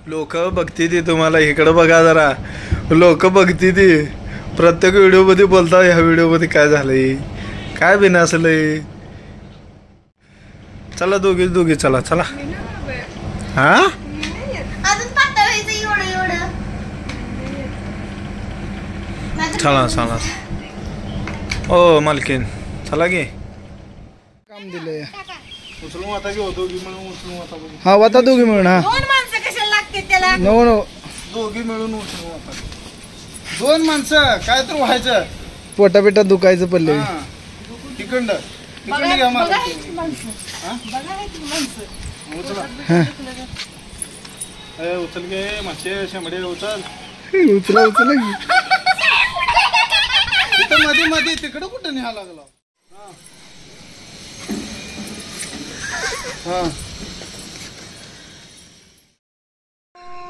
लोक बघती ती तुम्हाला इकडं बघा जरा लोक बघती ती प्रत्येक व्हिडिओ मध्ये बोलता ह्या व्हिडिओ मध्ये काय झालंय काय बिनासलंय. चला दोघी चला चला. हा चला चला ओ मालकीन चला गे काम दिलंय. उचलून आता घेऊ दोघी मिळून उचलून आता हा वाता दोघी मिळून. हा दोन माणसं कशाला लागते त्याला. नो नो दोघी मिळून उचलून आता. 2 माणसं काय तर व्हायचं पोटा बिटा दुखायचं पडले. तिकडं घ्या मला उचल गे मासे शेंबडे उचल उचला उचला मध्ये मध्ये तिकडं कुठं न्यायला लागला.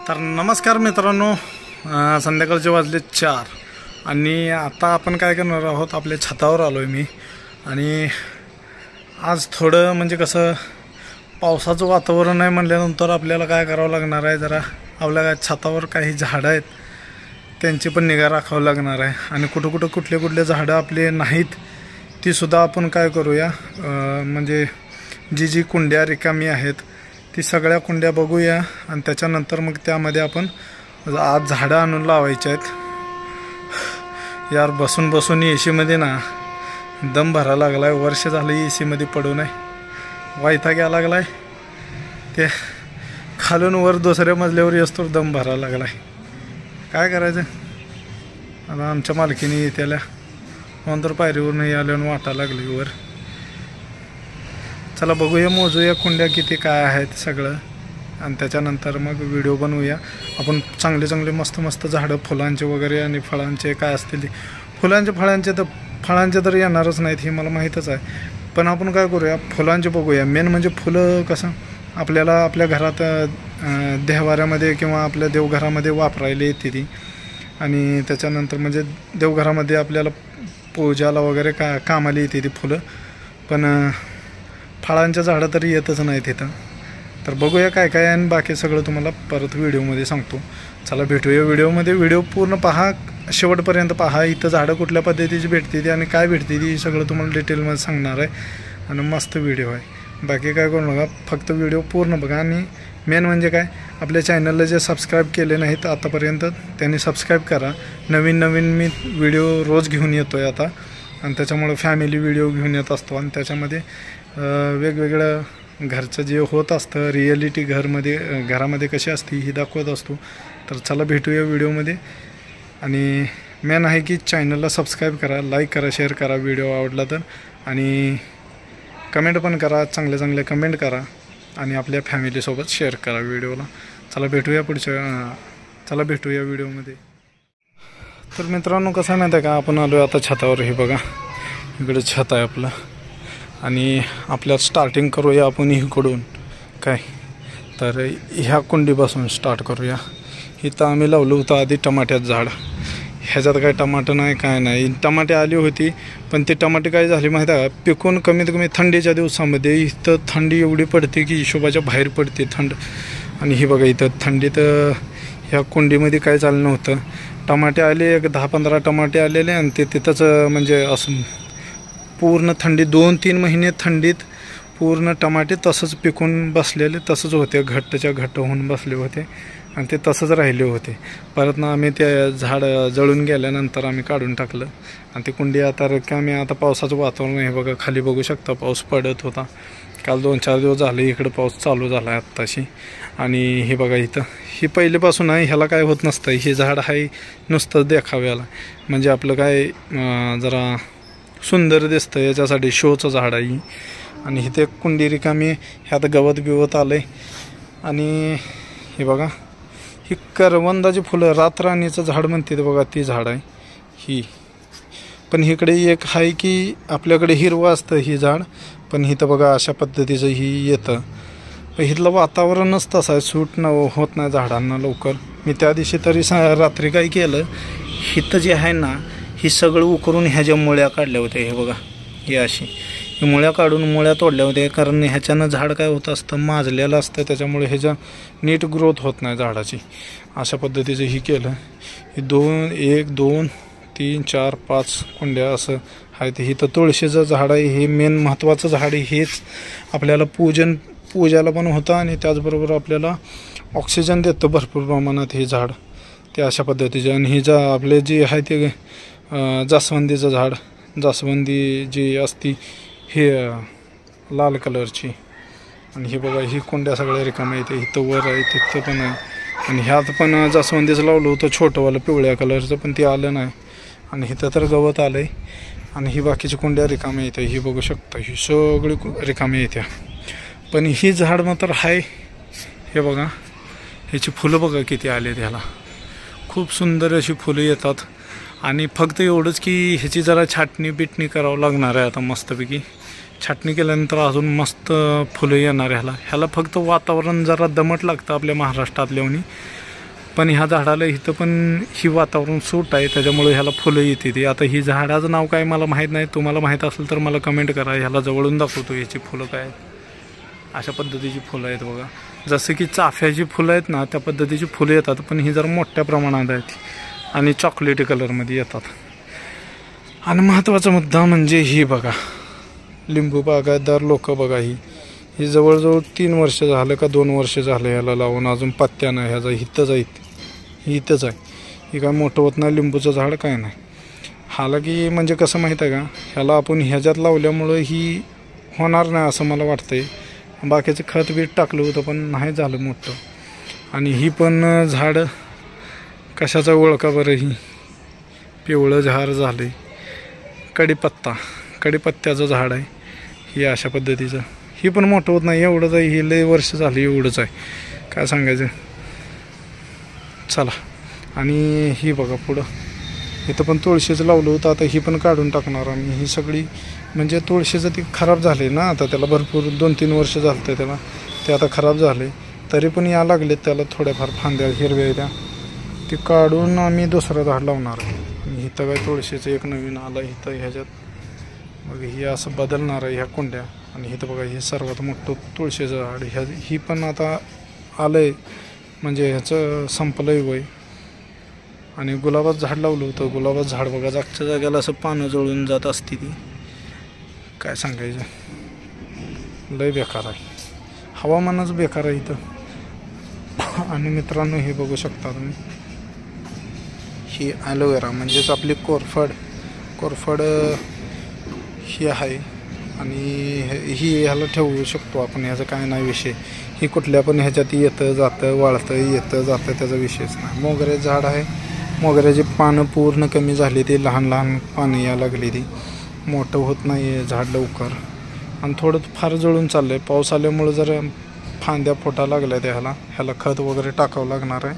तर नमस्कार मित्रांनो, संध्याकाळचे वाजले 4 आणि आता आपण काय करणार आहोत, आपल्या छतावर आलोय मी. आणि आज थोडं म्हणजे कसं पावसाचं वातावरण आहे म्हणल्यानंतर आपल्याला काय करावं लागणार आहे, जरा आपल्या छतावर काही झाडं आहेत त्यांची पण निगा राखावं लागणार आहे. आणि कुठले झाडं आपले नाहीत तीसुद्धा आपण काय करूया, म्हणजे जी कुंड्या रिकामी आहेत ती सगळ्या कुंड्या बघूया आणि त्याच्यानंतर मग त्यामध्ये आपण आज झाडं आणून लावायचे आहेत. यार बसून एसीमध्ये ना दम भरा लागलाय. वर्ष झालं एसीमध्ये पडू नये, वैताग यायला लागलाय. ते खालून वर दुसऱ्या मजल्यावर येस्तोर दम भरा लागलाय. काय करायचं आता, आमच्या मालकीने त्याला नंतर पायरीवर नाही आल्यावर वाटायला लागली वर. चला बघूया, मोजूया कुंड्या किती काय आहेत सगळं आणि त्याच्यानंतर मग व्हिडिओ बनवूया आपण. चांगले मस्त झाडं फुलांचे वगैरे आणि फळांचे काय असतील. फळांचे तर येणारच नाहीत हे मला माहीतच आहे, पण आपण काय करूया फुलांचे बघूया. मेन म्हणजे फुलं कसं आपल्याला आपल्या घरात देवाऱ्यामध्ये किंवा आपल्या देवघरामध्ये वापरायला येते ती. आणि त्याच्यानंतर म्हणजे देवघरामध्ये आपल्याला पूजाला वगैरे कामाला येते ती फुलं. पण फळांच्या झाडं तरी येतच नाहीत इथं. तर बघूया काय काय आणि बाकी सगळं तुम्हाला परत व्हिडिओमध्ये सांगतो. चला भेटूया व्हिडिओमध्ये. व्हिडिओ पूर्ण पहा, शेवटपर्यंत पहा. इथं झाडं कुठल्या पद्धतीची भेटते ती आणि काय भेटते ती सगळं तुम्हाला डिटेलमध्ये सांगणार आहे. आणि मस्त व्हिडिओ आहे, बाकी काय करू नका, फक्त व्हिडिओ पूर्ण बघा. आणि मेन म्हणजे काय, आपल्या चॅनलला जे सबस्क्राईब केले नाहीत आतापर्यंत त्यांनी सबस्क्राईब करा. नवीन मी व्हिडिओ रोज घेऊन येतो आहे आता, आणि त्याच्यामुळं फॅमिली व्हिडिओ घेऊन येत असतो. आणि त्याच्यामध्ये वेगवेगळं घरचं जे होत असतं, रिॲलिटी घरामध्ये कशी असते ही दाखवत असतो. तर चला भेटूया व्हिडिओमध्ये. आणि मेन आहे की चॅनलला सबस्क्राईब करा, लाईक करा, शेअर करा व्हिडिओ आवडला तर. आणि कमेंट पण करा, चांगले कमेंट करा आणि आपल्या फॅमिलीसोबत शेअर करा व्हिडिओला. चला भेटूया व्हिडिओमध्ये. तर मित्रांनो कसं माहिती आहे का, आपण आलो आहे आता छतावर. हे बघा इकडे छत आहे आपलं आणि आपल्याला स्टार्टिंग करूया आपण इकडून. काय तर ह्या कुंडीपासून स्टार्ट करूया. इथं आम्ही लावलं होतं आधी टमाट्याचं झाड. ह्याच्यात काय टमाटर नाही काय नाही, टमाटे आली होती पण ते टमाटे काय झाले माहीत आहे का, पिकून कमीत कमी थंडीच्या दिवसामध्ये इथं थंडी एवढी पडते की हिशोबाच्या बाहेर पडते थंड. आणि ही बघा इथं थंडीत ह्या कुंडीमध्ये काय चाललं नव्हतं. टमाटे आले, एक 10-15 टमाटे आलेले आणि ते तिथंच म्हणजे असं पूर्ण थंडी 2-3 महिने थंडीत पूर्ण टमाटे तसंच पिकून बसलेले तसंच होते, घट्ट होऊन बसले होते आणि ते तसंच राहिले होते. परत ना आम्ही ते झाड जळून गेल्यानंतर आम्ही काढून टाकलं आणि ती कुंडी आता रिकामी. आता पावसाचं वातावरण आहे बघा, खाली बघू शकता पाऊस पडत होता. काल 2-4 दिवस झाले इकडं पाऊस चालू झाला आहे आत्ताशी. आणि हे बघा इथं ही पहिलेपासून आहे, ह्याला काय होत नसतं. हे झाड आहे नुसतं देखाव्याला, म्हणजे आपलं काय जरा सुंदर दिसतं याच्यासाठी शोचं झाड आहे. आणि इथे कुंडी रिकामी, ह्यात गवत बिवत आलं आहे. आणि हे बघा ही करवंदाची फुलं, रातराणीचं झाड म्हणते ते बघा, ती झाड आहे ही. पण इकडे एक आहे की आपल्याकडे हिरवं असतं ही झाड, पण इथं बघा अशा पद्धतीचं ही येतं. पण इथलं वातावरणच तसं आहे, सूट होत नाही झाडांना लवकर. मी त्या दिवशी तरी रात्री काय केलं, इथं जे आहे ना ही सगळं उकरून ह्याच्या मुळ्या काढल्या होत्या. हे बघा ही अशी ही मुळ्या काढून मुळ्या तोडल्या होत्या, कारण ह्याच्यानं झाड काय होत असतं, माजलेलं असतं, त्याच्यामुळे ह्याच्या नीट ग्रोथ होत नाही झाडाची. अशा पद्धतीचं ही केलं. ही 1 2 3 4 5 कुंड्या असं आहे. ते ही तर तुळशीचं झाड आहे, हे मेन महत्त्वाचं झाड आहे. हेच आपल्याला पूजाला पण होतं आणि त्याचबरोबर आपल्याला ऑक्सिजन देतं भरपूर प्रमाणात हे झाड. ते अशा पद्धतीचे. आणि ही आपले जे आहे ते जास्वंदीचं झाड, जास्वंदी जी असती हे लाल कलरची. आणि हे बघा, ही कुंड्या सगळ्या रिकाम्या येते. इथं वर आहे, तिथं पण आहे. आणि ह्यात पण जास्वंदीचं लावलं होतं छोटंवालं पिवळ्या कलरचं, पण ते आलं नाही. आणि इथं तर गवत आलं आहे. आणि ही बाकीची कुंड्या रिकाम्या येते. ही बघू शकता, ही सगळी रिकाम्या येत्या. पण ही झाड मात्र आहे. हे बघा, ह्याची फुलं बघा किती आले ह्याला. खूप सुंदर अशी फुलं येतात. आणि फक्त एवढंच की ह्याची जरा छाटणी करावं लागणार आहे आता मस्तपैकी. छाटणी केल्यानंतर अजून मस्त फुलं येणार आहे ह्याला फक्त वातावरण जरा दमट लागतं आपल्या महाराष्ट्रातल्यानी. पण ह्या झाडाला इथं पण ही वातावरण सूट आहे, त्याच्यामुळे ह्याला फुलं येते. ती आता ही झाडाचं नाव काय मला माहीत नाही, तुम्हाला माहीत असेल तर मला कमेंट करा. ह्याला जवळून दाखवतो ह्याची फुलं काय आहेत. अशा पद्धतीची फुलं आहेत बघा. जसं की चाफ्याची फुलं आहेत ना, त्या पद्धतीची फुलं येतात. पण ही जरा मोठ्या प्रमाणात आहेत आणि चॉकलेटी कलरमध्ये येतात. आणि महत्त्वाचा मुद्दा म्हणजे ही बघा, लिंबू बागायतदार लोक बघा, ही जवळजवळ 3 वर्ष झालं का 2 वर्ष झालं ह्याला लावून, अजून पत्त्या नाही ह्याचा. इथंच आहे, ही इथंच आहे. ही काय मोठं होत नाही लिंबूचं झाड, काय नाही. हालाकी म्हणजे कसं माहीत आहे का, ह्याला आपण ह्याच्यात लावल्यामुळं ही होणार नाही असं मला वाटतंय. बाकीचं खत बीट टाकलं होतं पण नाही झालं मोठं. आणि ही पण झाड कशाचा ओळखा बरं, ही पिवळं झाड झालं. कडीपत्त्याचं झाड आहे ही. अशा पद्धतीचं ही पण मोठं होत नाही, एवढंच आहे. ही लय वर्ष झाली एवढंच आहे, काय सांगायचं. चला. आणि ही बघा पुढं इथं पण तुळशीचं लावलं होतं, आता ही पण काढून टाकणार आम्ही. ही सगळी म्हणजे तुळशीचं ती खराब झाले ना, आता त्याला भरपूर 2-3 वर्ष झालं त्याला, ते आता खराब झाले. तरी पण या लागलेत त्याला थोड्याफार फांद्या हिरव्या त्या, ती काढून आम्ही दुसरं झाड लावणार आहे. आणि इथं काय तुळशीचं एक नवीन आलं इथं ह्याच्यात. मग ही असं बदलणार आहे ह्या कुंड्या. आणि इथं बघा, हे सर्वात मोठं तुळशीचं झाड. ही पण आता आलं आहे, म्हणजे ह्याचं संपलंय वय. आणि गुलाबाचं झाड लावलं होतं. गुलाबाचं झाड बघा, जागच्या जागेला असं पानं जळून जात असते ती, काय सांगायचं. लय बेकार आहे, हवामानच बेकार आहे इथं. आणि मित्रांनो, हे बघू शकता तुम्ही, ही ॲलोवेरा म्हणजेच आपली कोरफड ही आहे. आणि ही ह्याला ठेवू शकतो आपण, ह्याचं काय नाही विषय. ही कुठल्या पण ह्याच्यात येतं जातं, वाळतं येतं जातं, त्याचा विषयच नाही. मोगऱ्याचं झाड आहे. मोगऱ्याची पानं पूर्ण कमी झाली, ती लहान पानं यायला लागली, ती मोठं होत नाही आहे झाड लवकर. आणि थोडं फार जळून चाललं आहे. पाऊस आल्यामुळं जरा फांद्या फुटा लागल्या ह्याला खत वगैरे टाकावं लागणार आहे.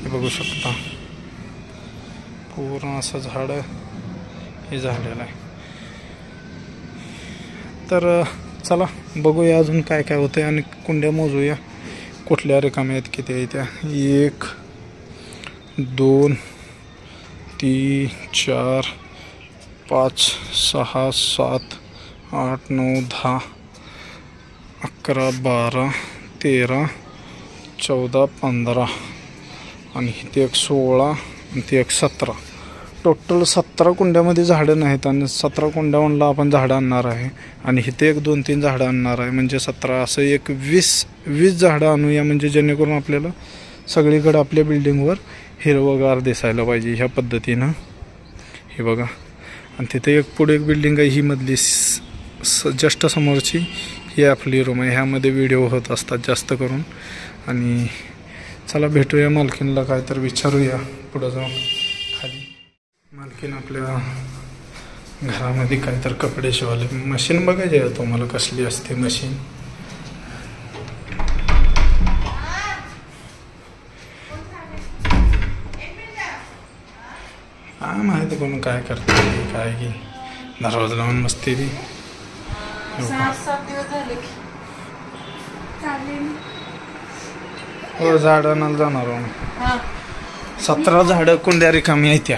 हे बघू शकता, पूर्ण असं झाड हे झालेलं आहे. तर चला बघूया अजून काय काय होतं आहे. आणि कुंड्या मोजूया कुठल्या रिकाम्या आहेत, किती आहे त्या. 1 2 3 4 5 6 7 8 9 10 11 12 13 14 15 आणि इथे एक 16 आणि ते एक 17. टोटल 17 कुंड्यामध्ये झाडं नाहीत. आणि 17 कुंड्यावरला आपण झाडं आणणार आहे. आणि इथे एक 2-3 झाडं आणणार आहे, म्हणजे 17 असं एक 20 झाडं आणूया, म्हणजे जेणेकरून आपल्याला सगळीकडे आपल्या बिल्डिंगवर हिरवगार दिसायला पाहिजे ह्या पद्धतीनं. हे बघा, आणि तिथे एक पुढे एक बिल्डिंग आहे, ही मधली जस्ट समोरची ही आपली रूम आहे. ह्यामध्ये व्हिडिओ होत असतात जास्त करून. आणि चला भेटूया मालकीनला, काय तर विचारूया पुढं जाऊन खाली. मालकीन आपल्या घरामध्ये काय तर कपडे शिवाले मशीन बघायची आहे तुम्हाला, कसली असते मशीन. काय माहिती कोण काय करते, काय की दरवाजा लावून मस्ती ती. 6-7 दिवस झाले की हो, झाड आणायला जाणार हो. 17 झाडं कुंड्या रिकामी आहेत त्या.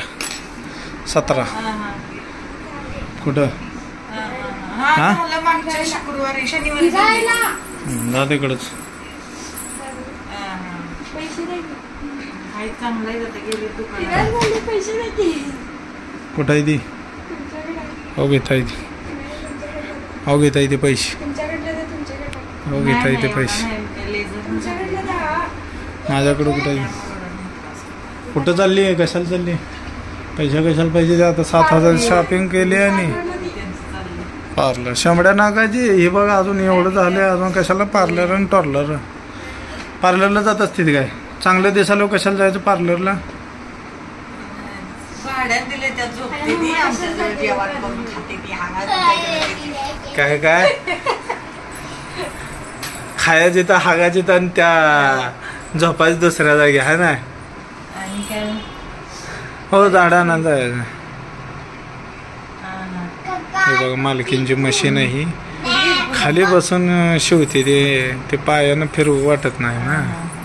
17 कुठं हा? झालं मागच्या शुक्रवारी शनिवारी जा तिकडच. काही चांगलं आहे जातं गेले दुकानात. कुठं आहे ती? हो घेता येते, हो घेता येते पैसे, हो घेता येते पैसे. माझ्याकडं कुठं आहे? कुठं चालली आहे? कशाला चालली आहे? पैसे कशाला पाहिजे? आता 7,000 शॉपिंग केली आणि पार्लर शंभड्या नाकाची. हे बघा अजून एवढं झालं, अजून कशाला पार्लर आणि टॉर्लर? पार्लरला जात असतील काय? चांगलं दिसायला कशाला जायचं पार्लरला? भाड्यात दिले त्या झोपते ती आमच्याजवळ जेवण करून खाते ती काय काय खायचे तर हागाचे तर आणि त्या झोपायचं दुसऱ्या जागी आहे ना. आणि काय हो झाडांना जायचं. हे बघा मालकींची मशीन आहे ही, खाली बसून शिवते ते पायानं फिरवू वाटत नाही ना.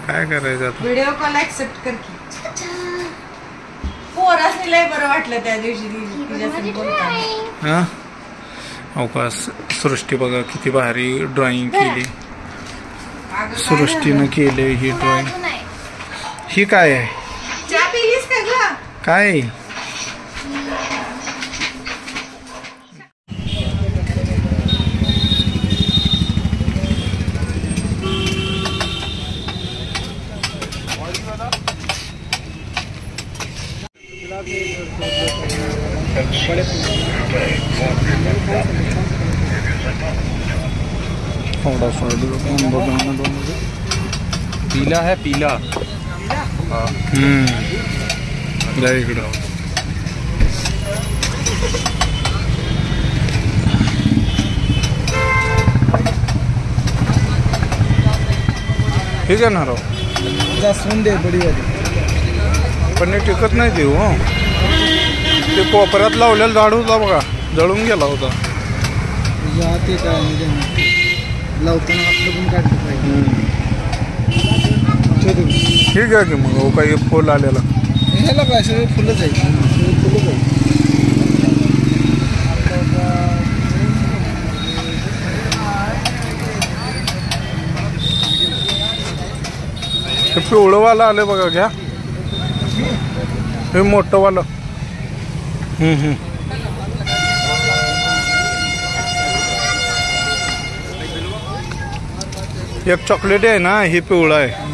काय करायचं आता? व्हिडिओ कॉल ऍक्सेप्ट कर की. पोरासनी लय बरं वाटलं त्या दिवशी तुझ्यासंग बोलताना. हा अवकाश सृष्टी बघा किती भारी ड्रॉइंग केली. सृष्टीनं केले ही ड्रॉइंग. ही काय आहे? चहा पिलीस का ग? काय पीला है पीला. जा इकडं. ठीक आहे ना राव. जास्वंद आहे बडी वाली. पण हे टिकत नाही ते. हो ते कोपऱ्यात लावलेलं झाड होता बघा, जळून गेला होता. ते काय लावताना आपलं पण काढलं पाहिजे. ठीक आहे की मग. हो काही फुल आलेला ह्याला काय सगळे फुलंच आहे. फुलंच आहे. हे पिवळंवालं आलं बघा, घ्या. हे मोठंवालं. एक चॉकलेट आहे ना, हे पिवळं आहे.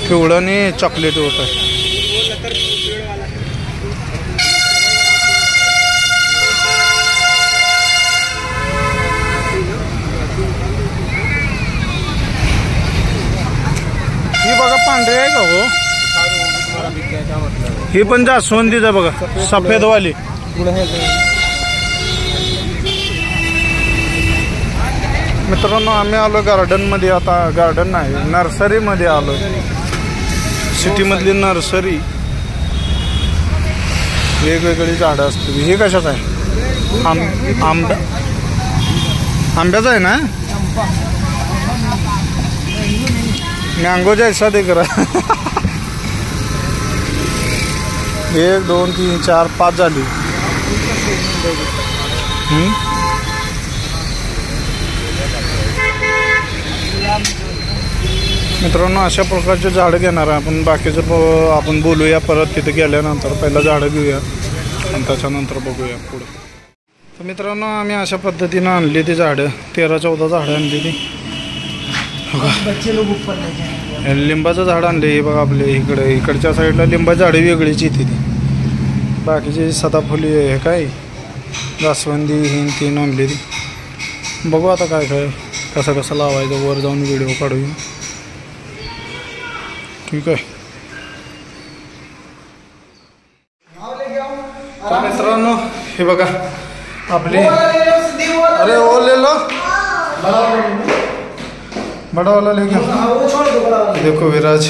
पिवळं आणि चॉकलेट होत आहे. ही बघा पांढरी आहे का हो? ही पण जास्वंदीच आहे बघा, सफेदवाली. मित्रांनो आम्ही आलो गार्डनमध्ये. आता गार्डन नाही, नर्सरीमध्ये आलो. सिटीमधली नर्सरी. वेगवेगळी झाडं असतील. हे कशाचं आहे? आंब्याचं आहे ना? मँगो जैसा दिख रहा. 1 2 3 4 5 झाली. मित्रांनो अशा प्रकारचे झाडं घेणार आहे आपण. बाकीचं आपण बोलूया परत तिथे गेल्यानंतर. पहिला झाडं घेऊया आणि त्याच्यानंतर बघूया पुढे. तर मित्रांनो आम्ही अशा पद्धतीनं आणली ती झाडं. 13-14 झाडं आणली ती. लिंबाचं झाड आणले. हे बघा आपले इकडच्या साईडला लिंबाची झाडे वेगळीच येते ती. बाकीची सदाफुली हे काय जास्वंदी ही 3 आणली ती. बघू आता काय काय कसं लावायचं. वर जाऊन व्हिडिओ काढूया. ठीक आहे. तर मित्रांनो हे बघा आपली. अरे ओ ले लो बड़ा वाला लेके. देखो विराज.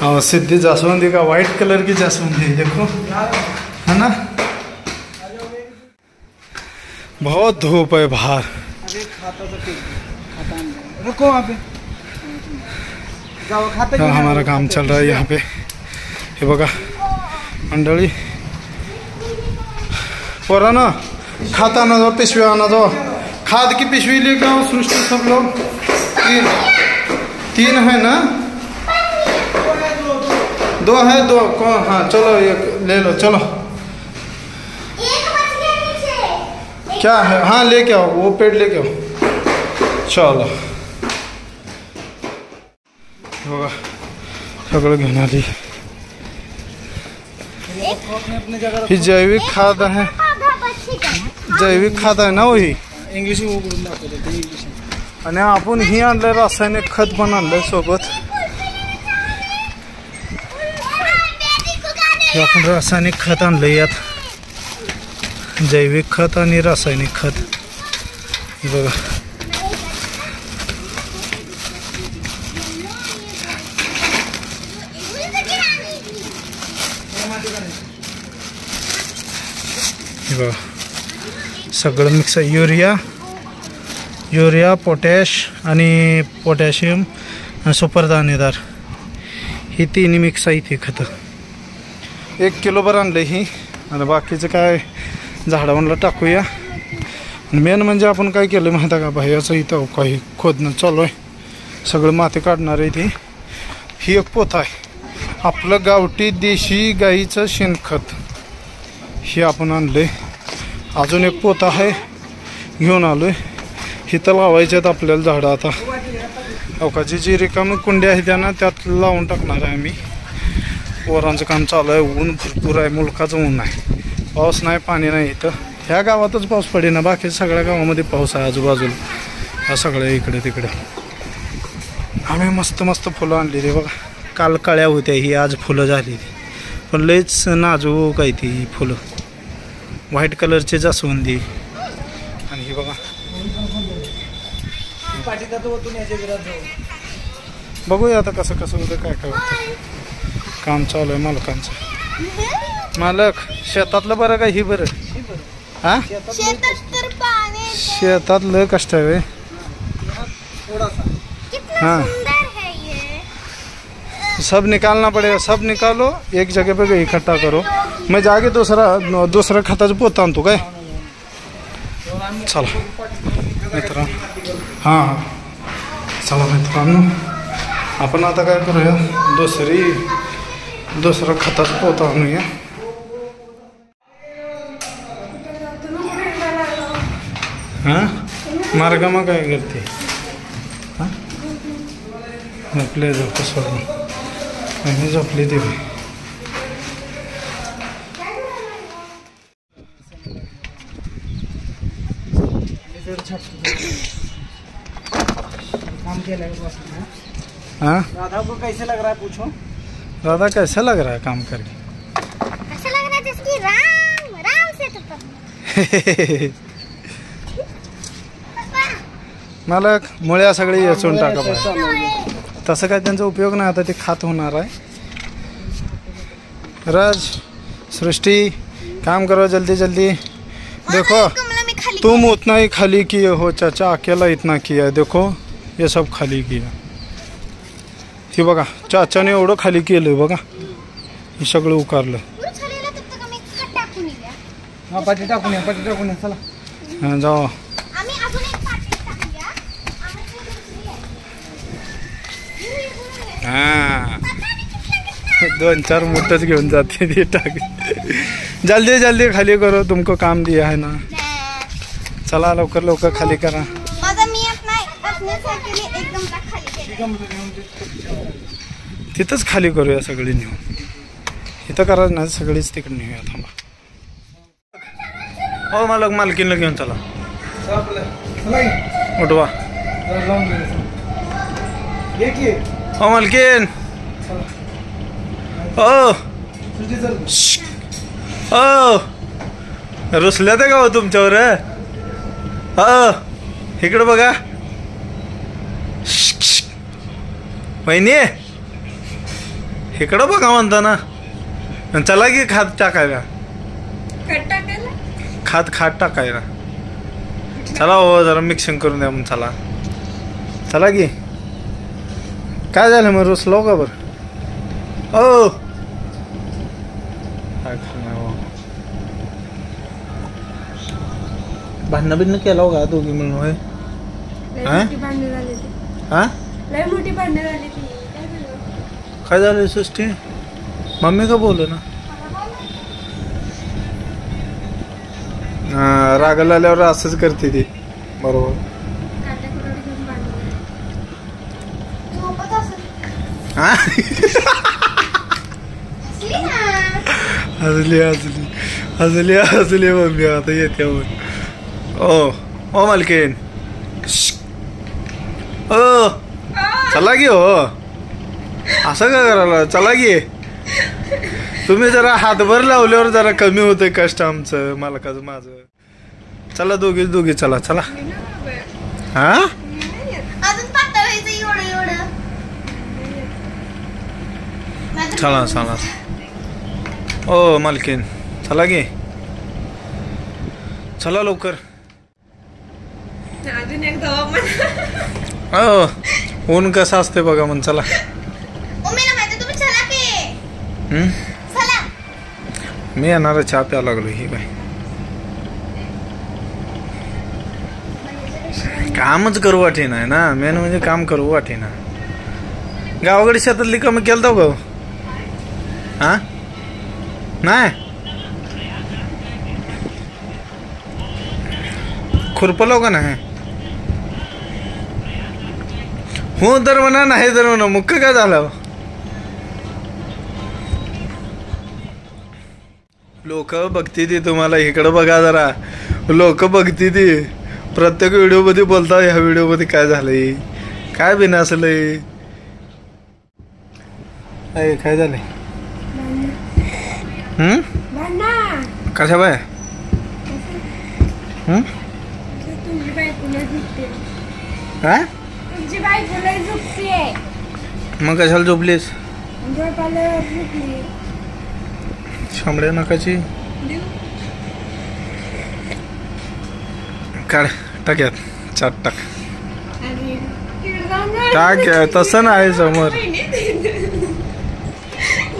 हाँ सिद्धि जासवंदी का वाइट कलर की जासवंदी देखो, है ना. बहुत धूप है बाहर. रुको वहाँ पे. हमारा काम चल रहा है यहाँ पे। हे बघा मंडळी, पोरा ना खात आना जाओ, पिशवी आना जाओ, खाद की पिशवी लेके आओ सृष्टि सब लोग। तीन है ना, दो है, दो कौन? हाँ चलो एक ले लो, चलो। क्या है? हाँ लेके आओ, वो पेड़ लेके आओ, चलो। बघा सगळं घेऊन आली। ही जैविक खाद आहे, जैविक खाद आहे ना हो ही इंग्लिश। आणि आपण ही आणलं रासायनिक खत पण आणलं सोबत। हे आपण रासायनिक खत आणलं यात, जैविक खत आणि रासायनिक खत। हे बघा हे बघा सगळं मिक्स आहे। युरिया पोटॅश आणि पोटॅशियम आणि सुपर दाणेदार ही तिन्ही मिक्स आहे इथे खतं। 1 किलोभर आणलं ही, आणि बाकीचं काय झाडावरला टाकूया। मेन म्हणजे आपण काय केलं माहिती आहे का, बाह्याचं इथं काही खोदणं चालू आहे, सगळं माती काढणार आहे ती। ही एक पोत आहे आपलं गावठी देशी गाईचं शेणखत, हे आपण आणले। अजून एक पोत आहे घेऊन आलोय, इथं लावायचे आहेत आपल्याला झाडं। आता अवकाची जी रिकामी कुंडी आहे त्यांना त्यात लावून टाकणार आहे आम्ही। पोरांचं काम चालू आहे, ऊन भरपूर आहे, मुलकाचं ऊन आहे, पाऊस नाही पाणी नाही इथं। ह्या गावातच पाऊस पडेना, बाकी सगळ्या गावामध्ये पाऊस आहे आजूबाजूला, ह्या सगळ्या इकडे तिकडे। आम्ही मस्त मस्त फुलं आणलेली बघा, काल कळ्या होत्या, ही आज फुलं झाली, पण लईच नाजूक आहे ती फुलं, व्हाईट कलरचे जास्वंदी। आणि ही बघा बघूया आता कसं कसं होतं, काय काय होतं। काम चालू आहे मालकांचं। मालक शेतातलं बरं का ही बरं? हा शेतातलं कष्ट आहे। हाँ सब निकालना पड़ेगा, सब निकालो एक जगह पे इकट्ठा करो। मैं जाके दूसरा खताचं पोत आणतो काय। चला मित्रांनो, हां चला मित्रांनो, आपण आता काय करूया, दुसरं खताचं पोत आणूया। हां मार्गामा काय करते? हां झोपले झोप सोडून आणि झोपली ती। हाँ राधा को कैसे लग रहा है पूछो? राधा कैसा लग रहा है काम करके? ऐसा लग रहा है जैसे राम से तो मालक मुळ्या सगळी येचून टाका पाहिजे, तसं काय त्यांचा उपयोग नाही, आता ते खात होणार आहे। राज सृष्टि काम करो जल्दी जल्दी। देखो तुम उतना ही खाली किए हो चाचा, अकेला इतना किया है, देखो ये सब खाली किया। हे बघा चाचाने एवढं खाली केलं बघा, हे सगळं उकारलं। हाँ पाटी टाकून या, चला। हां जाओ। हां 2-4 मोठच घेऊन जाते ते टाक। जल्दी जल्दी खाली करो, तुमको काम दिया है ना, चला लवकर लवकर खाली करा। तिथंच खाली करूया सगळी नेऊन, इथं करायचं नाही, सगळीच तिकडे नेऊया। थांबा हो मालक, मालकीनला घेऊन चला, उठवा। हो मालकीन, हो रुसल्या ते का हो तुमच्यावर? हो इकडं बघा, वहिनी इकडं बघा म्हणता ना, चला की खात टाकायला, खात टाकायला चला हो, जरा मिक्सिंग करून द्या मग, चला चला की काय झालं मग रुसलो का बरं? ओ काय खरं हो. भांडणं बिन्न केलं हो का दोघी मिळून होय? हा? हा? लय मोठी भांडण झाली ती. काय झालं? काय झालं सृष्टी? मम्मी का बोल ना? हा, रागाला आल्यावर असंच करते ती. बरोबर. काट्याकुटं घेऊन भांडण. झोपत असेल. हा? हसली ना. हसली मम्मी आता येते ओ मालकीन. ओ चला की हो, असं का करायला? चला की. तुम्ही जरा हातभर लावल्यावर जरा कमी होतंय कष्ट आमचं मालकाचं माझं. चला दोघी चला चला. हा अजून पातळ व्हायचं एवढं. चला ओ मालकीन चला की. चला लवकर. अजून एक दवा म्हणा. हो ऊन कसं असते बघा मग. चला. मम्मीला माहिती तुम्ही चला की. चला. मी येणार चहा प्यायला लागलो. ही बाय कामच करू वाटे नाही ना. मेन म्हणजे काम करू वाटे ना. गावाकडे शेतातली कामं केलं का? हा नाही खुरपलो का नाही? हो तर म्हणा, नाही तर म्हणा. मुख्य काय झालं? लोक बघती ती तुम्हाला. इकडं बघा जरा. लोक बघती ती. प्रत्येक व्हिडिओ मध्ये बोलता ह्या व्हिडिओ मध्ये काय झालंय, काय बिनासलंय, काय झालंय? कशा बाय? तुमची बायकोला झोपते. हा तुमची बायकोला झोपते. मग कशाला झोपलीस? झोपायला झोपली. शांबड्या नकाची काढ. टाक्यात चाट टाक. आणि तिकडे जाऊन टाक. तसं नाही समोर.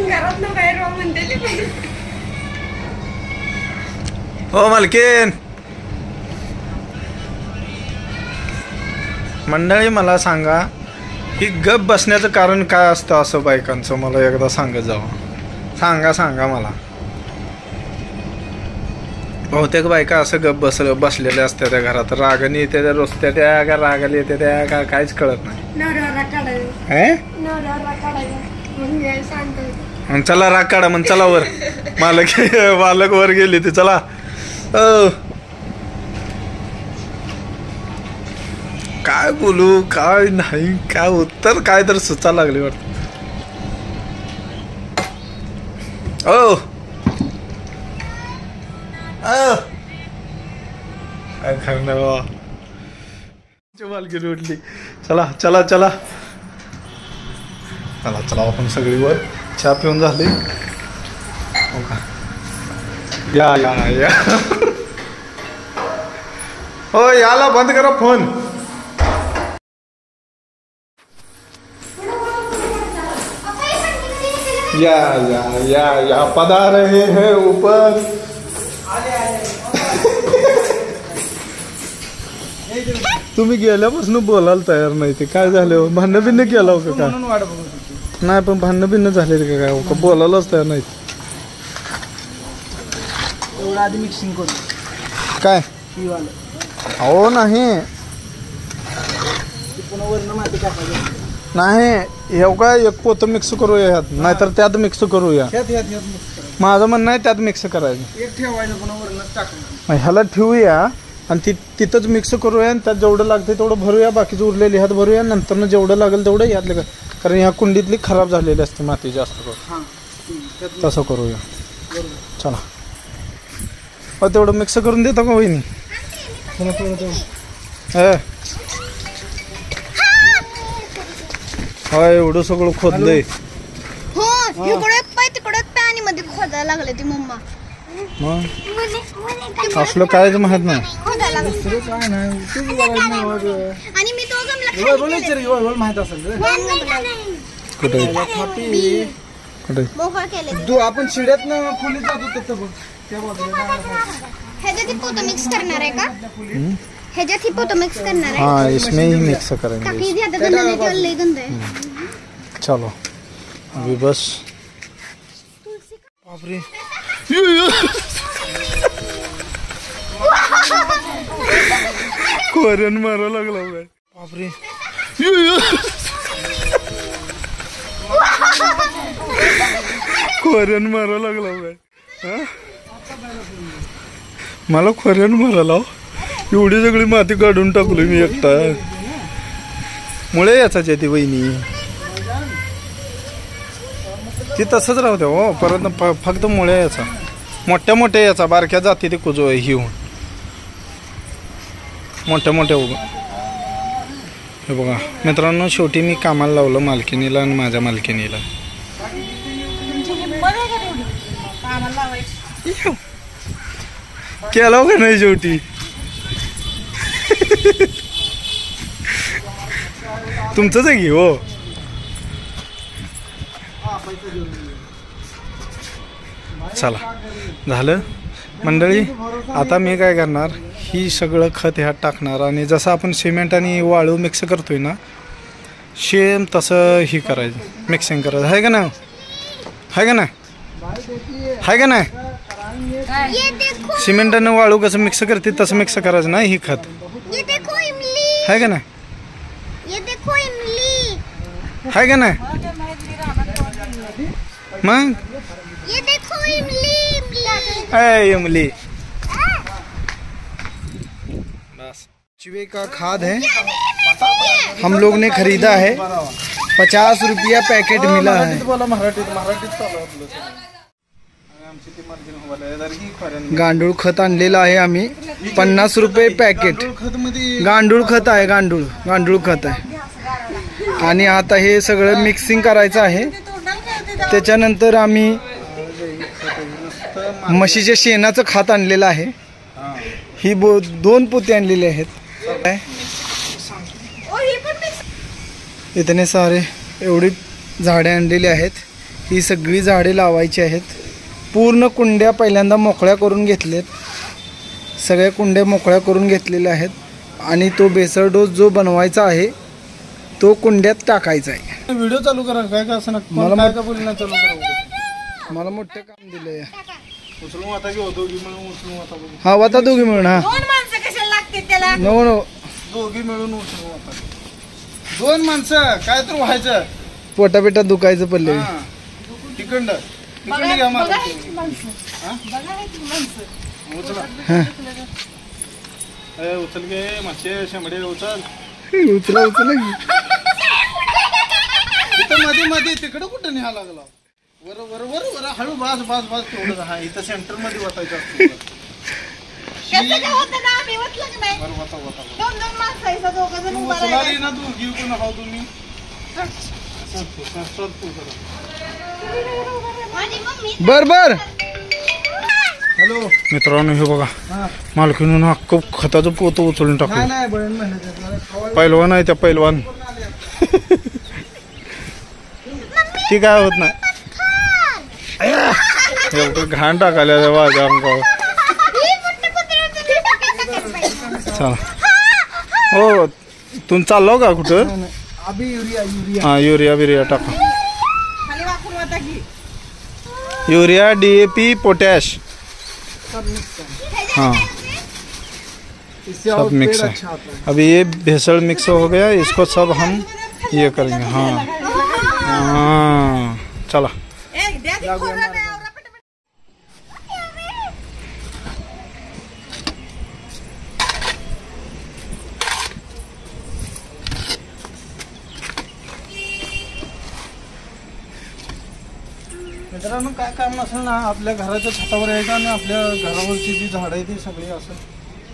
घरात ना बाहेर म्हणते. हो मालकीन. मंडळी मला सांगा, ही गप बसण्याचं कारण काय असतं असं बायकांचं? मला एकदा सांगत जावं. सांगा मला. बहुतेक बायका असं गप बसलेल्या असत्या त्या घरात. रागाने येते त्या, रोजत्या त्या का रागाला येते त्या का काहीच कळत नाही. नवऱ्याला काढायचं. हे नवऱ्याला काढायचं म्हणून सांगतो. मग चला राग काढा. मग चला वर. मालक वर गेली ती. चला. काय बोलू काय नाही, काय उत्तर काय तर सुचा लागली वाटत. काय खरं नाही बाबा. मालकीन उठली. चला चला चला चला चला. आपण सगळी वर. चहा पिऊन झाली. हो का? या हो याला बंद करा फोन. या पदा रहे हैं ऊपर. तुम्ही गेल्यापासून बोलायला तयार नाही. ते काय झालं? भांडण बिन्न केलं हो का? नाही पण भांडण बिन्न झाले का काय? हो का? बोलायलाच तयार नाही. आधी मिक्सिंग करू. काय हो नाही नाही. हे काय एक पोतं मिक्स करूया ह्यात, नाहीतर त्यात मिक्स करूया. माझं म्हणणं आहे त्यात मिक्स करायचं. एक ठेवायचं पण वरणच टाकणार. ह्याला ठेवूया आणि तिथंच मिक्स करूया आणि त्यात जेवढं लागतं तेवढं भरूया. बाकीचं उरलेले ह्यात भरूया. नंतर जेवढं लागेल तेवढं यातलं कारण ह्या कुंडीतली खराब झालेली असते माती जास्त करून. तसं करूया. चला. तेवढं मिक्स करून देतो का वहिनी? होय एवढं सगळं खोदलंय. हो इकडे पाय तिकडे पाणी मध्ये खोदायला लागले ती मम्मा. असलं कायच माहित नाही. खोदायला लागले. आणि मी तो गमला वळ माहित असेल रे. कुठे थापी. कुठे मोकळ केले तू आपण शिड्यात खोलीत जातो तिथं बघ त्या बाजूला. ह्याच्यात ही पोतं मिक्स करणार आहे का ह्याच्यात ही पोतं मिक्स करणार आहे हाँ इसमें ही मिक्स करेंगे. काकी इथे आता गंध नाही तेव्हा लई गंध आहे चलो अभी बस. बापरे कोरियन मारा लागला काय. बापरे कोरियन मारा लागला काय. मला कोरियन मारायला एवढी सगळी माती काढून टाकली मी एकटा. मुळे याचा ती वहिनी ती तसंच राहते हो परत फक्त मुळे याचा मोठ्या मोठ्या याचा बारक्या जाती ते कुजो आहे ही होऊन मोठ्या मोठ्या उभं. हे बघा मित्रांनो शेवटी मी कामाला लावलं मालकिनीला आणि माझ्या मालकिनीला. केलं का नाही शेवटी. तुमचंच आहे की हो. चला झालं मंडळी. आता मी काय करणार ही सगळं खत ह्यात टाकणार आणि जसं आपण सिमेंट आणि वाळू मिक्स करतोय ना सेम तसं ही करायचं मिक्सिंग करायचं आहे का नाही. आहे का नाही. आहे का नाही. ये देखो सिमेंट आणि वाळू कसं मिक्स करते तसं मिक्स करायचं ना ही खत. ये देखो इमली आहे का नाही. ये देखो इमली आहे का नाही. मग ये देखो इमली इमली ऐ इमली. चिवे का खाद है हम लोग ने खरीदा है 50 रुपया पैकेट मिला है. गांडूळ खत आणलेलं आहे आम्ही 50 रुपये पॅकेट. गांडूळ खत आहे गांडूळ खत आहे. आणि आता हे सगळं मिक्सिंग करायचं आहे. त्याच्यानंतर आम्ही म्हशीच्या शेणाचं खत आणलेलं आहे. ही 2 पोते आणलेले आहेत. इतने सारे एवढी झाडे आणलेली आहेत. ही सगळी झाडे लावायची आहेत. पूर्ण कुंड्या पहिल्यांदा मोकळ्या करून घेतल्यात. सगळ्या कुंड्या मोकळ्या करून घेतलेल्या आहेत. आणि तो बेसळ डोस जो बनवायचा आहे तो कुंड्यात टाकायचा आहे. व्हिडिओ चालू करा काय का असं मला काय का बोलणं चालू करा. मला मोठं काम दिलंय. उचलून आता घेऊ दोघी मिळून उचलून आता बघू. हा आता दोघी मिळून. हा दोन माणसं कशाला लागते त्याला नो दोघी मिळून उचलून आता. 2 माणसं काय तर व्हायचं. पोटापेटात दुखायचं पडले. तिकडं घ्या मला. उचल घे मासे शेंबडे उचल. उचला मध्ये मध्ये तिकडं कुठं न्यायला लागला. वर वर वर वर हळू बास बास बास तेवढं. हा इथं सेंटर मध्ये वाटायचं असतं. दोन माणसं आहे, दोघं जण उभा राहिला. उचलाली ना तू घेऊ पण आहो तुम्ही. बर हॅलो मित्रांनो हे बघा मालकीनं अख्खं खताचं पोतं उचलून टाकलं. नाही पैलवान आहे त्या पैलवान. ती काय होत नाही. एवढं घाण टाकायला माझ्या अंगावर. चला हो तुम्ही चाललो का कुठं. अभी युरिया हा युरिया बिरिया टाका. खाली वाकून होता की यूरिया DAP पोटैश हाँ सब मिक्स है. अभी ये भेसड़ मिक्स हो गया. इसको सब हम ये करेंगे. हाँ हाँ चला. एक द्या ती खोरं नाही, आवरा पटापट. मित्रांनो काय काम नसेल ना आपल्या घराच्या छतावर यायचं आणि आपल्या घरावरची जी झाडं आहे ती सगळी असं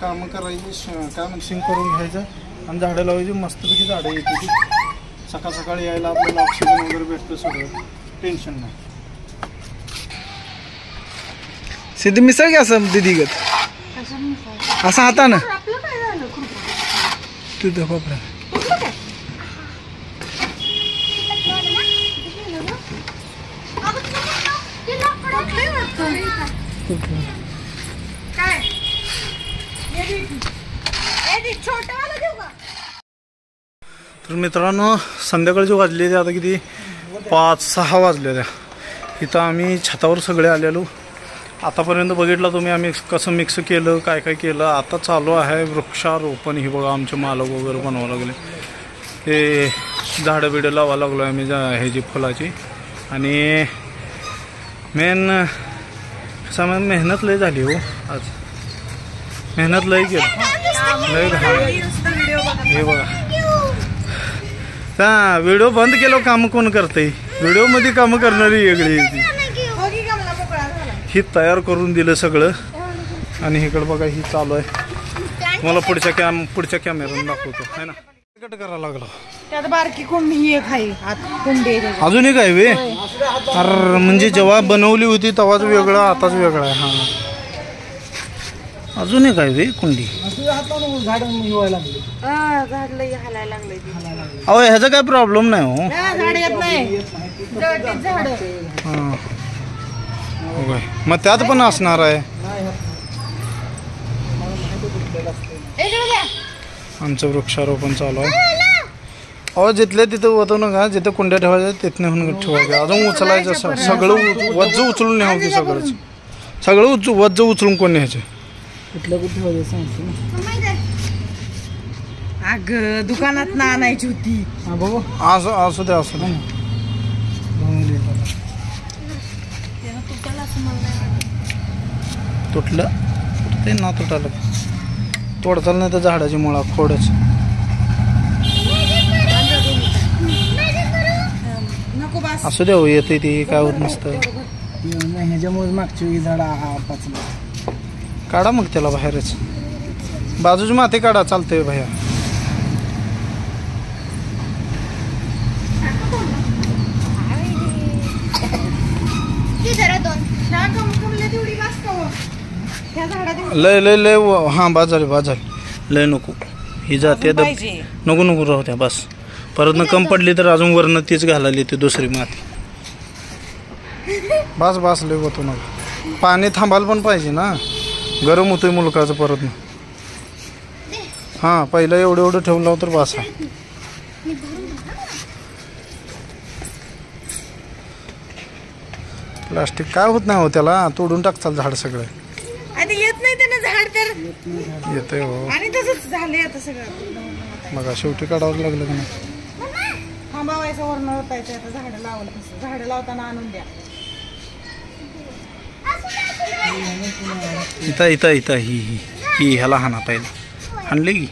कामं करायची. काय मिक्सिंग करून घ्यायचं आणि झाडं लावायची. मस्तपैकी झाडं येते ती. सकाळ सकाळी यायला आपल्याला ऑक्सिजन वगैरे भेटतं. सगळं टेन्शन नाही. सिद्धी मिसळ घ्या असं दीदीगत असं हातानं. आपलं काय झालं खूप तुझं बापरा तर मित्रांनो संध्याकाळचे वाजले आता किती 5-6 वाजले त्या इथं आम्ही छतावर सगळे आलेलो. आतापर्यंत बघितलं तुम्ही आम्ही कसं मिक्स केलं काय काय केलं. आता चालू आहे वृक्षारोपण. ही बघा आमचे मालक वगैरे बनवावं लागले. ते झाडं बिडं लावावं लागलो आम्ही ह्याची फुलाची. आणि मेन कसं मेहनत लय झाली हो आज. मेहनत लय केलं लय झाली. हे बघा हा व्हिडिओ बंद केलं काम कोण करते. व्हिडिओ मध्ये काम करणारी वेगळी ही तयार करून दिलं सगळं. आणि इकडे बघा ही चालू आहे. मला पुढच्या कॅमेऱ्यानं दाखवतो है ना. कट करायला लागला त्यात बारकी कोंबडी एक आहे कोंबडी अजूनही काय वे. अरे म्हणजे जेव्हा बनवली होती तेव्हाच वेगळं आताच वेगळं आहे. हा अजूनही काय वे कुंडी. झाड लई हालायला लागले. अहो ह्याचा काय प्रॉब्लेम नाही हो. झाड येत नाही झाड. हा मग त्यात पण असणार आहे. आमचं वृक्षारोपण चालू आहे. अहो जिथल्या तिथं होतं ना का जिथं कुंड्या ठेवायच्या तिथनं होऊन ठेवायचं. अजून उचलायचं सगळं वज्ज उचलून न्यावं की सगळं वज्ज उचलून कोण न्यायचं. कुठल्या कुठे ठेवायचं सांगतो ना. अगं दुकानात ना आणायची होती. हा बघू असू दे असू दे. तुटलं ते ना तुटायला तोडताल नाही तर झाडाची मुळा खोडच. नको बस असू दे हो येते ती काय होत नसतं. ह्याच्यामुळे मागची वेळी झाड पाचलं. काढा मग त्याला बाहेरच. बाजूची माती काढा चालतंय भैया. लय लय लय हा बाद झाली लय नको. ही जाते नको नको राहू द्या बस. परत न कम पडली तर अजून वरनं तीच घालायला येते दुसरी माती. बस लय होतो ना. पाणी थांबायला पण पाहिजे ना. गरम होतोय मुलकाचं परत ना. हा पहिलं एवढं ठेवलं तर बस आहे. प्लास्टिक काय होत नाही हो त्याला. तोडून टाकचाल झाड सगळं. आता येत नाही त्यानं झाड तर येते हो. आणि तसंच झालंय आता सगळं. मग शेवटी काढावं लागलं का नाही. थांबावायचं वरण होतायचं. आता झाडं लावलं तसं झाडं लावताना आणून द्या. इथं ही ह्याला हाना पाहिजे. हाणले की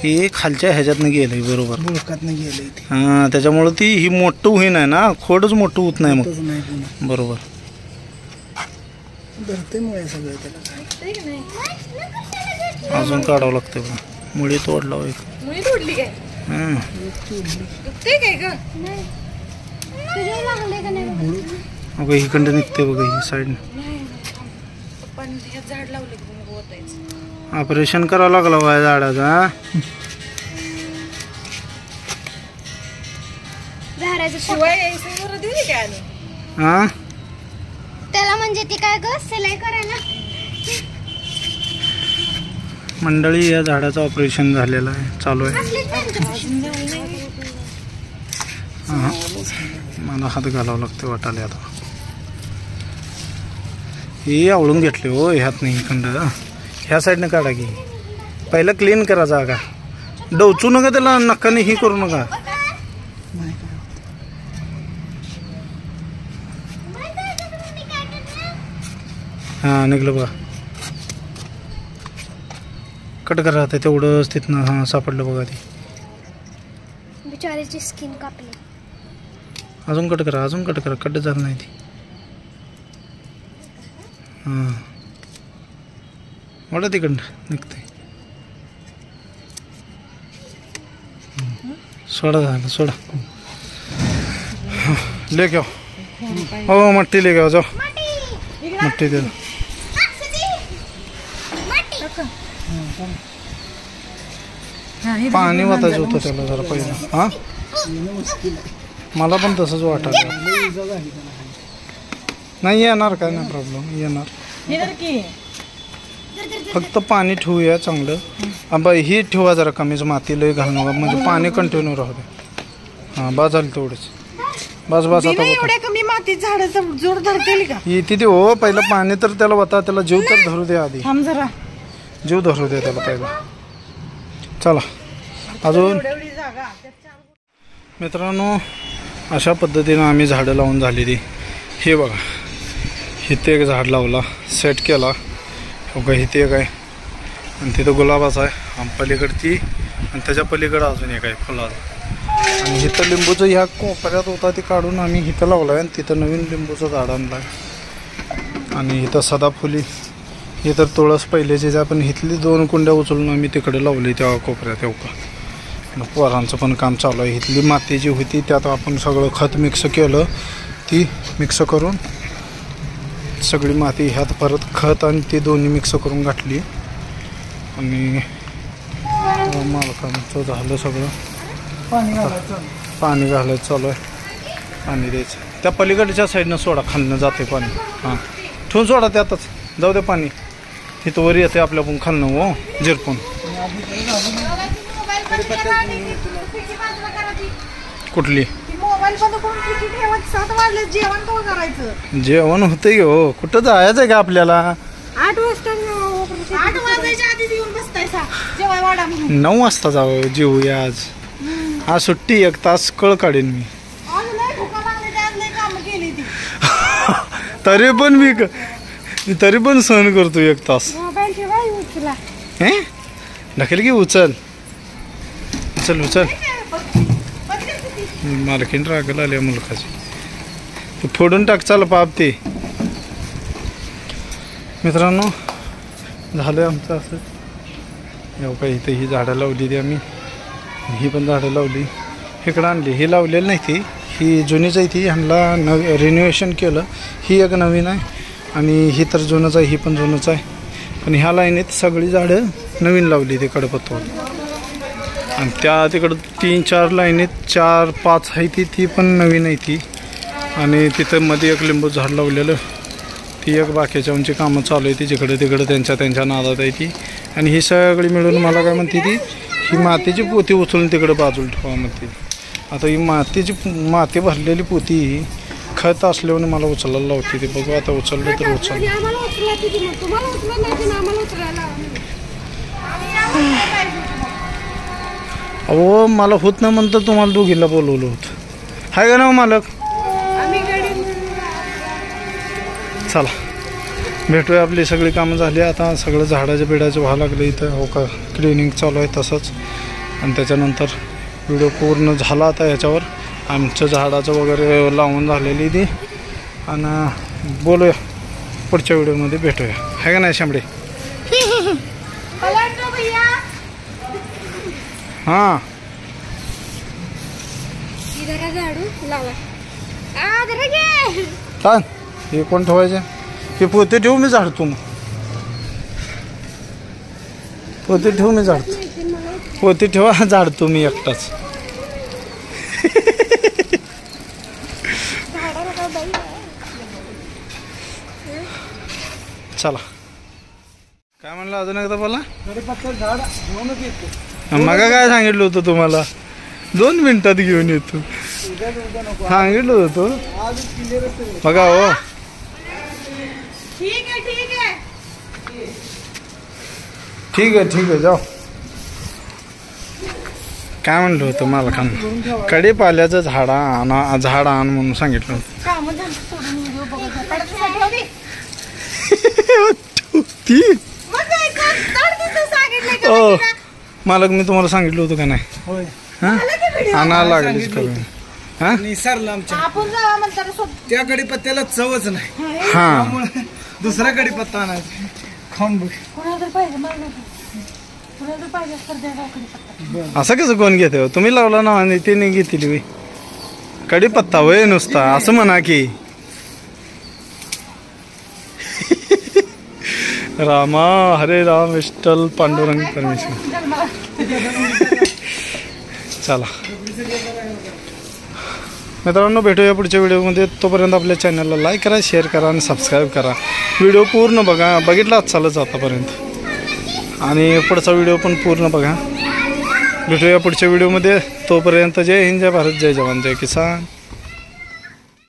हे खालच्या ह्याच्यातनं गेलंय बरोबर. बुळकातनं गेलंय ते. हा त्याच्यामुळे ती ही मोठं होईन आहे ना. खोडच मोठं होत नाही मग बरोबर. धरते मुळे सगळं त्याला. अजून काढावं लागतं बघा. मुळी तोडला एक. मुळी तोडली काय. दुखते काय ग. अगं इकडं निघते बघा ही साईड. पण झाड लावले की होतायचं. ऑपरेशन करावं लागलं बा झाडाचा. शिवाय देऊ काय. हा त्याला म्हणजे ती काय ग सिलाई करायला. मंडळी या झाडाचं ऑपरेशन झालेलं आहे चालू आहे. हा मला हात घालावं लागतं वाटायला. आता हे आवळून घेतले हो ह्यात नाही खंड. ह्या साईडनं काढा की. पहिलं क्लीन करा जागा. डवचू नका त्याला. नक्काने ही करू नका. हा निघलं बघा. कट करा तेवढंच तिथनं. हा सापडलं बघा ते. बिचारीची स्किन कापली. अजून कट करा. कट झालं नाही ती. हां वाढा तिकडं निघते. सोडा लेके आओ. हो मट्टी लेके आओ जाओ. मट्टी दे. पाणी वाचायचं होतं त्याला जरा पहिलं. हा मला पण तसंच वाटायचं. नाही येणार, काय नाही प्रॉब्लेम, येणार. हे तर की फक्त पाणी ठेवूया चांगलं. आंबा ही ठेवा जरा कमीच, माती लय घालू नका, म्हणजे पाणी कंटिन्यू राहू दे. हां बस झालं तेवढंच, बस बस. आता एवढ्या कमी मातीत झाडाचं जोर धरतेली का? तिथे हो पहिलं पाणी तर त्याला होता, त्याला जीव तर धरू दे आधी, थांब जरा. जीव धरू दे त्याला पहिला. चला अजून जागा मित्रांनो, अशा पद्धतीनं आम्ही झाडं लावून झालेली. हे बघा, इथे एक झाड लावला, सेट केला. बघा इथे एक आहे, आणि तिथं गुलाबाचा आहे, आणि पलीकडची, आणि त्याच्या पलीकडं अजून एक आहे फुलाचा. आणि इथं लिंबूचं ह्या कोपऱ्यात होता ते काढून आम्ही इथं लावलं आहे, आणि तिथं नवीन लिंबूचं झाड आणलं आहे. आणि इथं सदाफुली, हे तर तुळस पहिल्याची आहे, पण इथली 2 कुंड्या उचलून आम्ही तिकडे लावली त्या कोपऱ्यात. तेव्हा पोरांचं पण काम चालू आहे. इथली माती जी होती त्यात आपण सगळं खत मिक्स केलं, ती मिक्स करून सगळी माती ह्यात परत खत आणि ती दोन्ही मिक्स करून घातली. आणि मालकांचं झालं सगळं, पाणी घालायचं चालू आहे, पाणी द्यायचं. त्या पलीकडच्या साईडनं सोडा, खालनं जाते पाणी. हां ठेवून सोडा त्यातच, जाऊ दे पाणी, इथं वर येते आपल्या पण खालनं हो जिरपून. कुठली जेवण होतंय हो, कुठं जायचं आहे का आपल्याला? 8 वाजता 8 वाजायच्या आधी येऊन बसतायसा जेवाय वाडा म्हणून. 9 वाजता जावं, जेवूया आज. आज सुट्टी, 1 तास कळ काढेन मी. आज लय भुका लागल्या, आज लय कामं केली ती. तरी पण सहन करतो 1 तास. मोबाईल ठेवा, उचला. हे ढकल की, उचल उचल उचल. मालकीन रागल आल्या मुलकाची, ते फोडून टाक, चाल पाप ते. मित्रांनो झालं आमचं असं. एवढं काही इथं ही झाडं लावली ती आम्ही, ही पण झाडं लावली, इकडं आणली. ही लावलेली नाही ती, ही जुनीच आहे, ती ह्यांना रिनोव्हेशन केलं. ही एक नवीन आहे, आणि ही तर जुनंच आहे, ही पण जुनंच आहे. पण ह्या लाईनीत सगळी झाडं नवीन लावली ती कडपत्तोड. आणि त्या तिकडं 3-4 लाईनीत 4-5 आहे ती पण नवीन आहे ती. आणि तिथं मध्ये एक लिंबू झाड लावलेलं, ती एक बाकीच्या आमची कामं चालू आहे ती, जिकडं तिकडं त्यांच्या नादात आहे ती. आणि ही सगळी मिळून मला काय म्हणते ती, ही मातीची पोती उचलून तिकडं बाजूला ठेवा म्हणते. आता ही माती भरलेली पोती खत असल्यावर मला उचलायला लावते ती. बघू आता उचललं तर उचल. अहो मला होत नाही म्हणतं, तुम्हाला दोघीला बोलवलं होतं, हाय का ना मालक? चला भेटूया, आपली सगळी कामं झाली. आता सगळं झाडाच्या बिडाचं व्हायला लागलं इथं, हो का, क्लिनिंग चालू आहे तसंच. आणि त्याच्यानंतर व्हिडिओ पूर्ण झाला आता ह्याच्यावर. आमचं झाडाचं वगैरे लावून झालेली ती. आणि बोलूया पुढच्या व्हिडिओमध्ये, भेटूया, आहे का नाही शांबडे? हां चाल. हे कोण ठेवायचे? हे पोते ठेवू मी झाडतो, मग पोते ठेवू मी झाडतो, पोते ठेवा झाडतो मी एकटाच. चला काय म्हणलं अजून एकदा बोला. मग काय सांगितलं होतं तुम्हाला, 2 मिनिटात घेऊन येतो सांगितलं होतं बघा हो. ठीक आहे जाऊ. काय म्हणलं होतं मालकांना, कढीपाल्याचं झाड आण म्हणून सांगितलं होतं. मालक मी तुम्हाला सांगितलं होतं का नाही? आणायला लागलीच करून. निसरलं आमच्या, त्या कडीपत्त्याला चवच नाही. हा दुसरा कडीपत्ता आणायचा, खाऊन बघ. असं कसं कोण घेते? तुम्ही लावला ना, आणि ते नाही घेतली कढीपत्ता वय नुसता, असं म्हणा की. रामा हरे राम विठ्ठल पांडुरंग परमेश्वर. चला मित्रांनो भेटूया पुढच्या व्हिडिओमध्ये. तोपर्यंत आपल्या चॅनलला लाईक करा, शेअर करा आणि सबस्क्राईब करा. व्हिडिओ पूर्ण बघा, बघितलाच चालच आतापर्यंत आणि पुढचा व्हिडिओ पण पूर्ण बघा. भेटूया पुढच्या व्हिडिओमध्ये. तोपर्यंत जय हिंद, जय भारत, जय जवान, जय किसान.